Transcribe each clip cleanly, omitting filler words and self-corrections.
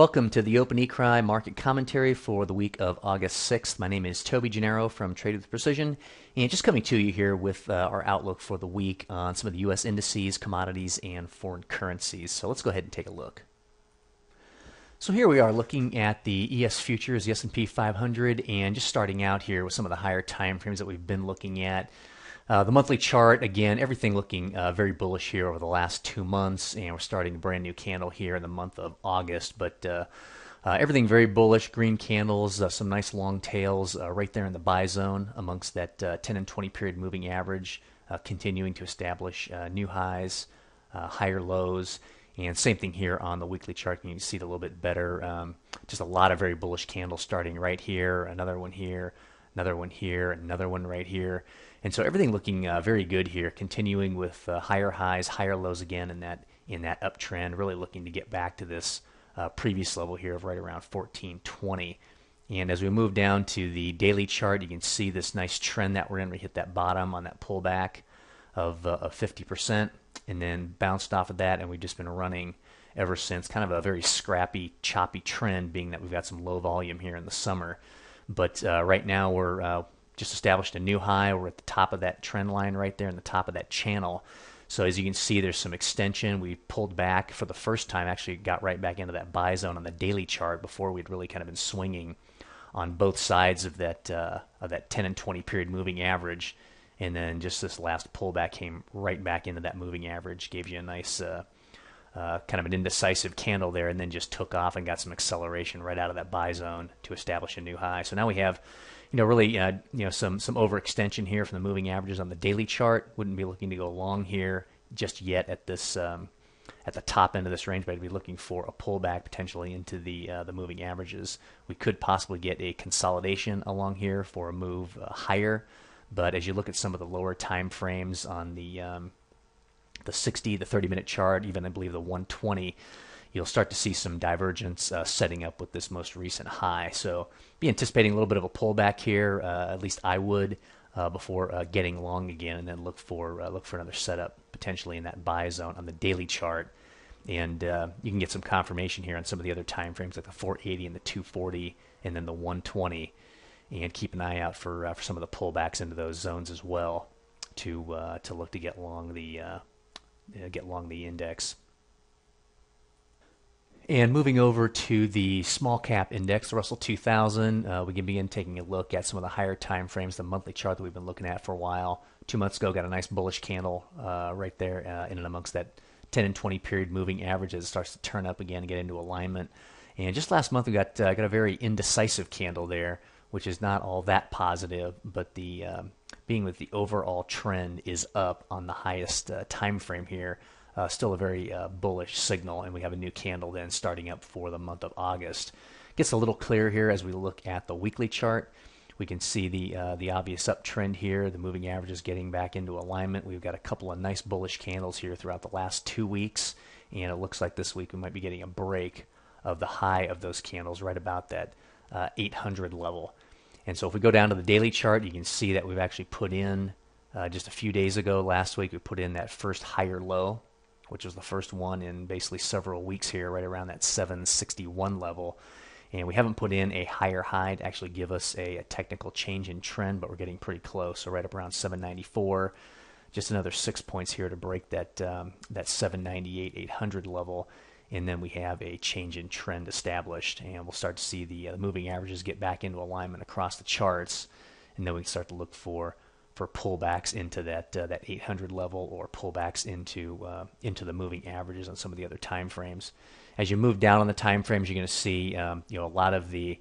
Welcome to the Open eCry market commentary for the week of August 6th. My name is Toby Gennaro from Trade with Precision, and just coming to you here with our outlook for the week on some of the U.S. indices, commodities, and foreign currencies. So let's go ahead and take a look. So here we are looking at the ES futures, the S&P 500, and just starting out here with some of the higher time frames that we've been looking at. The monthly chart, again, everything looking very bullish here over the last 2 months, and we're starting a brand new candle here in the month of August. But everything very bullish, green candles, some nice long tails right there in the buy zone amongst that 10 and 20 period moving average, continuing to establish new highs, higher lows. And same thing here on the weekly chart. You can see it a little bit better. Just a lot of very bullish candles starting right here, another one here, another one here, another one right here. And so everything looking very good here, continuing with higher highs, higher lows again in that uptrend, really looking to get back to this previous level here of right around 1420. And as we move down to the daily chart, you can see this nice trend that we're in. We hit that bottom on that pullback of 50% and then bounced off of that, and we've just been running ever since. Kind of a very scrappy, choppy trend, being that we've got some low volume here in the summer. But right now we're just established a new high. We're at the top of that trend line right there in the top of that channel. So as you can see, there's some extension. We pulled back for the first time, actually got right back into that buy zone on the daily chart before we'd really kind of been swinging on both sides of that 10 and 20 period moving average. And then just this last pullback came right back into that moving average, gave you a nice kind of an indecisive candle there, and then just took off and got some acceleration right out of that buy zone to establish a new high. So now we have, really, some overextension here from the moving averages on the daily chart. Wouldn't be looking to go long here just yet at this at the top end of this range, but I'd be looking for a pullback potentially into the moving averages. We could possibly get a consolidation along here for a move higher, but as you look at some of the lower time frames on the 60, the 30-minute chart, even I believe the 120, you'll start to see some divergence setting up with this most recent high. So be anticipating a little bit of a pullback here, at least I would, before getting long again, and then look for another setup potentially in that buy zone on the daily chart. And you can get some confirmation here on some of the other time frames like the 480 and the 240 and then the 120, and keep an eye out for some of the pullbacks into those zones as well to look to get long the index. And moving over to the small cap index, the Russell 2000, we can begin taking a look at some of the higher time frames, the monthly chart that we've been looking at for a while. 2 months ago, got a nice bullish candle right there in and amongst that 10 and 20 period moving average as it starts to turn up again and get into alignment. And just last month, we got a very indecisive candle there, which is not all that positive, but the being that the overall trend is up on the highest time frame here, still a very bullish signal, and we have a new candle then starting up for the month of August. Gets a little clearer here as we look at the weekly chart. We can see the obvious uptrend here. The moving average is getting back into alignment. We've got a couple of nice bullish candles here throughout the last 2 weeks, and it looks like this week we might be getting a break of the high of those candles right about that 800 level. And so if we go down to the daily chart, you can see that we've actually put in just a few days ago, last week, we put in that first higher low, which was the first one in basically several weeks here, right around that 761 level. And we haven't put in a higher high to actually give us a technical change in trend, but we're getting pretty close. So right up around 794, just another 6 points here to break that 798, 800 level. And then we have a change in trend established, and we'll start to see the moving averages get back into alignment across the charts, and then we can start to look for pullbacks into that 800 level, or pullbacks into the moving averages on some of the other time frames. As you move down on the time frames, you're going to see a lot of the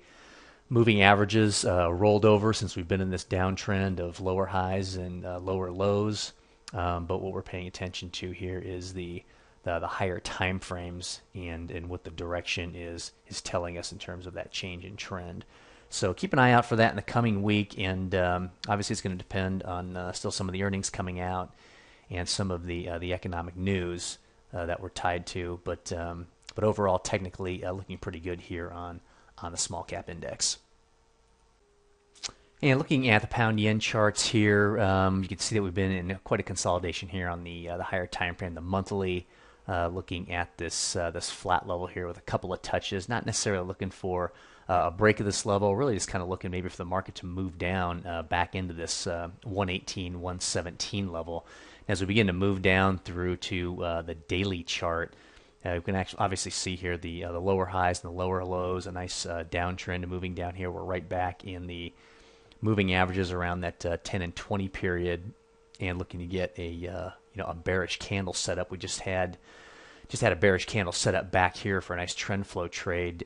moving averages rolled over since we've been in this downtrend of lower highs and lower lows. But what we're paying attention to here is the higher time frames and what the direction is telling us in terms of that change in trend. So keep an eye out for that in the coming week, and obviously it's going to depend on still some of the earnings coming out and some of the economic news that we're tied to. But overall, technically looking pretty good here on the small cap index. And looking at the pound yen charts here, you can see that we've been in quite a consolidation here on the higher time frame, the monthly. looking at this flat level here with a couple of touches. Not necessarily looking for a break of this level. Really, just kind of looking maybe for the market to move down back into this 118, 117 level. As we begin to move down through to the daily chart, we can actually obviously see here the lower highs and the lower lows, a nice downtrend moving down here. We're right back in the moving averages around that 10 and 20 period, and looking to get a a bearish candle setup. We just had a bearish candle set up back here for a nice trend flow trade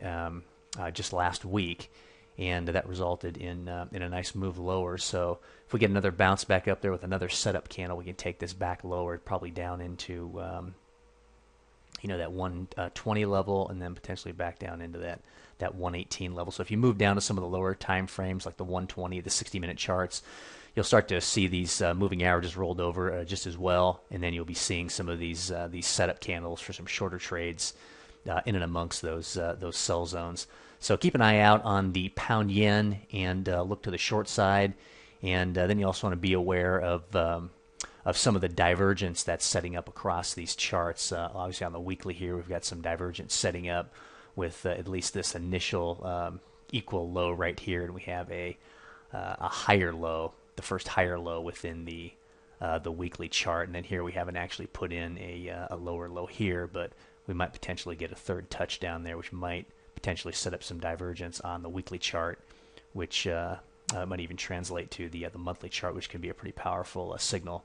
just last week, and that resulted in a nice move lower. So if we get another bounce back up there with another setup candle, we can take this back lower, probably down into that 120 level, and then potentially back down into that 118 level. So if you move down to some of the lower time frames, like the 120, the 60-minute charts, you'll start to see these moving averages rolled over just as well, and then you'll be seeing some of these setup candles for some shorter trades in and amongst those sell zones. So keep an eye out on the pound yen and look to the short side, and then you also want to be aware of some of the divergence that's setting up across these charts. Obviously on the weekly here, we've got some divergence setting up with at least this initial equal low right here, and we have a higher low, the first higher low within the weekly chart, and then here we haven't actually put in a lower low here, but we might potentially get a third touchdown there, which might potentially set up some divergence on the weekly chart, which might even translate to the monthly chart, which can be a pretty powerful signal.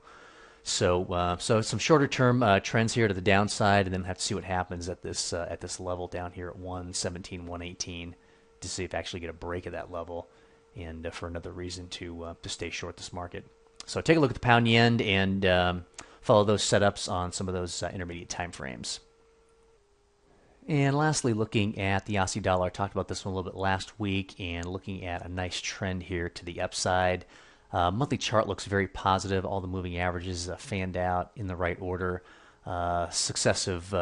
So some shorter term trends here to the downside, and then have to see what happens at this level down here at 117, 118 to see if actually get a break of that level, and for another reason to stay short this market. So take a look at the pound yen and follow those setups on some of those intermediate time frames. And lastly, looking at the Aussie dollar, I talked about this one a little bit last week, and looking at a nice trend here to the upside. Monthly chart looks very positive. All the moving averages fanned out in the right order. Successive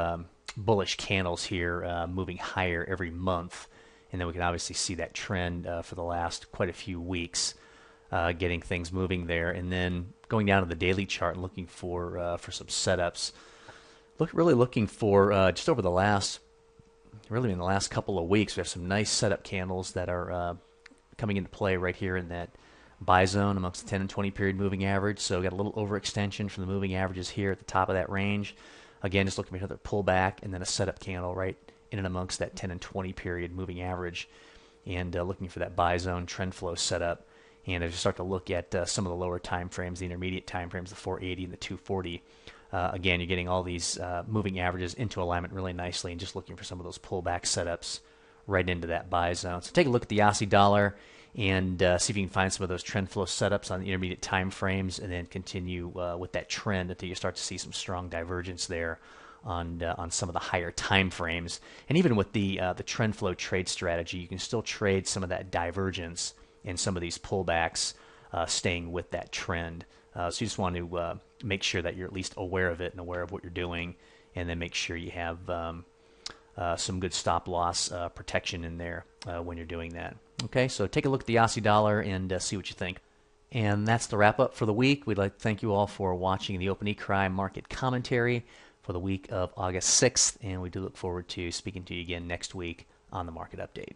bullish candles here moving higher every month. And then we can obviously see that trend for the last quite a few weeks, getting things moving there. And then going down to the daily chart and looking for some setups. Really looking for just over the last, really in the last couple of weeks, we have some nice setup candles that are coming into play right here in that buy zone amongst the 10 and 20 period moving average. So we got a little overextension from the moving averages here at the top of that range. Again, just looking for another pullback and then a setup candle right in and amongst that 10 and 20 period moving average, and looking for that buy zone trend flow setup. And as you start to look at some of the lower time frames, the intermediate time frames, the 480 and the 240, again, you're getting all these moving averages into alignment really nicely, and just looking for some of those pullback setups right into that buy zone. So take a look at the Aussie dollar and see if you can find some of those trend flow setups on the intermediate time frames, and then continue with that trend until you start to see some strong divergence there on some of the higher time frames. And even with the trend flow trade strategy, you can still trade some of that divergence and some of these pullbacks staying with that trend. So you just want to make sure that you're at least aware of it and aware of what you're doing, and then make sure you have some good stop loss protection in there when you're doing that. Okay, so take a look at the Aussie dollar and see what you think. And that's the wrap up for the week. We'd like to thank you all for watching the Open eCry market commentary for the week of August 6th, and we do look forward to speaking to you again next week on the market update.